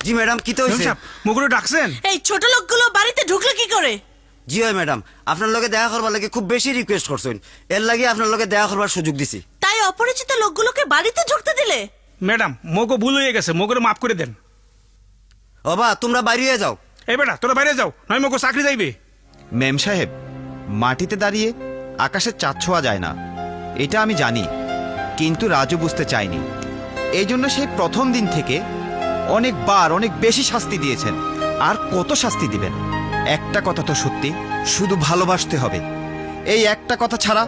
জি madam, কি তো হইছে? মুগুরে ডাকছেন? এই ছোট লোকগুলো বাড়িতে ঢুকলো কি করে? জি হয় ম্যাডাম, আপনার লগে দেখা করবার লাগে খুব বেশি রিকোয়েস্ট করছেন, এর লাগে আপনার লগে দেখা করবার সুযোগ দিছি। তাই অপরিচিত লোকগুলোকে বাড়িতে ঢুকতে দিলে? ম্যাডাম, মগো ভুল হয়ে গেছে, মগরে মাফ করে দেন। বাবা তোমরা বাইরে হয়ে যাও। এই বেটা, তোরা বাইরে যাও, নয় মগো চাকরি যাইবে। মেম সাহেব, মাটিতে দাঁড়িয়ে আকাশের চাঁদ ছোঁয়া যায় না, এটা আমি জানি, কিন্তু রাজু বুঝতে চায়নি। এই জন্য সেই প্রথম দিন থেকে অনেকবার অনেক বেশি শাস্তি দিয়েছেন। আর কত শাস্তি দিবেন? একটা কথা তো সত্যি, শুধু ভালোবাসতে হবে, এই একটা কথা ছাড়া।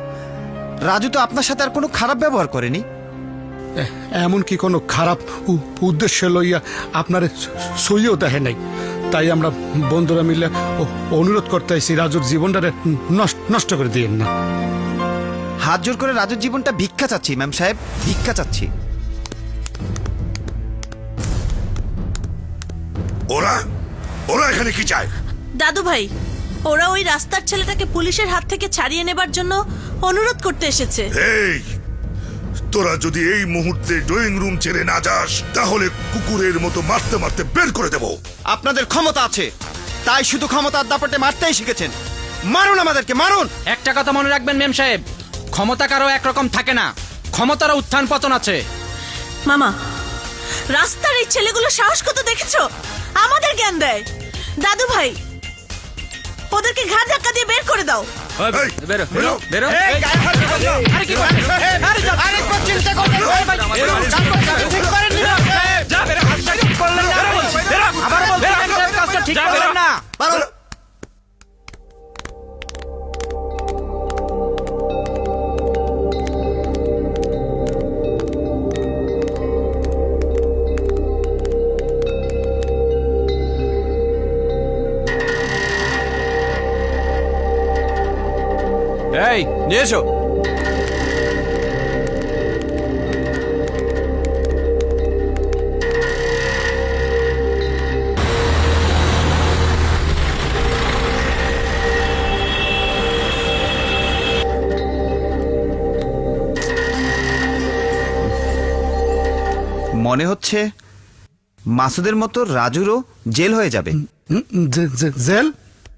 রাজু তো আপনার সাথে আর কোনো খারাপ ব্যবহার করেনি। এমন কি কোনো খারাপ উদ্দেশ্য লইয়া আপনার সইও দেখে নাই। তাই আমরা বন্ধুরা মিলে অনুরোধ করতে আইছি, রাজুর জীবনটারে নষ্ট করে দিয়েন না। হাত জোর করে রাজুর জীবনটা ভিক্ষা চাচ্ছি ম্যাম সাহেব, ভিক্ষা চাচ্ছি। ওরা ওরা এখানে কি চায়? দাদু ভাই, ওরা ওই রাস্তার ছেলেটাকে পুলিশের হাত থেকে ছাড়িয়ে নেবার জন্য অনুরোধ করতে এসেছে। এই, তোরা যদি এই মুহূর্তে ড্রয়িং রুম ছেড়ে না যাস, তাহলে কুকুরের মতো মারতে মারতে বের করে দেব। আপনাদের ক্ষমতা আছে, তাই শুধু ক্ষমতার দাপটে মারতেই শিখেছেন। মারুন আমাদেরকে, মারুন। একটা কথা মনে রাখবেন মেম সাহেব, ক্ষমতা কারো একরকম থাকে না, ক্ষমতারও উত্থান পতন আছে। মামা, রাস্তার এই ছেলেগুলো সাহস কত দেখেছো? আমাদের জ্ঞান দেয়। দাদু ভাই, ওদেরকে ঘাট ধাক্কা দিয়ে বের করে দাও। এই, বেরো বেরো। বেরো। আরে কি করছেন? আরেকবার চিন্তা করবেন। ঠিক করেননি না? যা বেরো, হাতটা ঠিক করলেন না। আবার বলছেন মেম সাহেব কাজটা ঠিক করলেন না। এই নিয়ে এসো। মনে হচ্ছে মাসুদের মতো রাজুরও জেল হয়ে যাবে। জেল?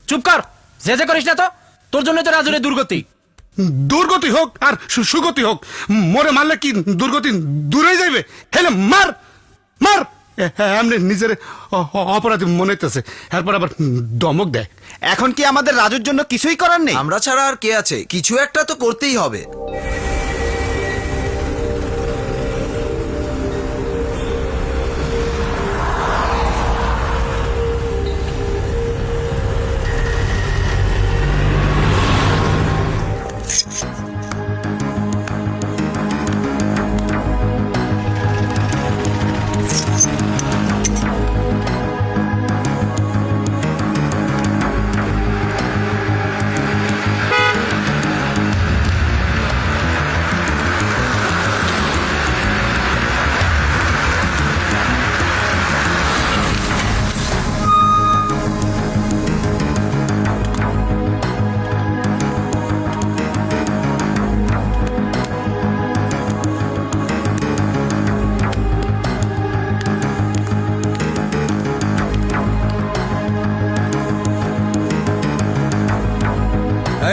চুপ কর, যে যে করিস না তো, তোর জন্য তো রাজুরের দুর্গতি। দুর্গতি হোক আর সুগতি হোক, মরে মারলে কি দুর্গতি দূরে যাইবে? হেলে মার মার। এমনি নিজের অপরাধী মনে হইতেছে, এরপর আবার দমক দেয়। এখন কি আমাদের রাজুর জন্য কিছুই করার নেই? আমরা ছাড়া আর কে আছে? কিছু একটা তো করতেই হবে।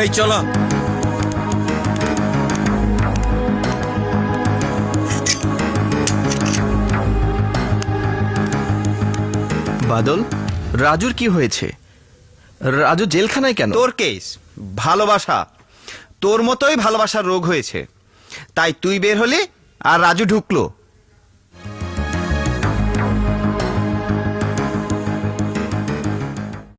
এই চলো। বাদল, রাজুর কি হয়েছে? রাজু জেলখানায় কেন? তোর কেস, ভালোবাসা। তোর মতোই ভালোবাসার রোগ হয়েছে, তাই তুই বের হলি আর রাজু ঢুকলো।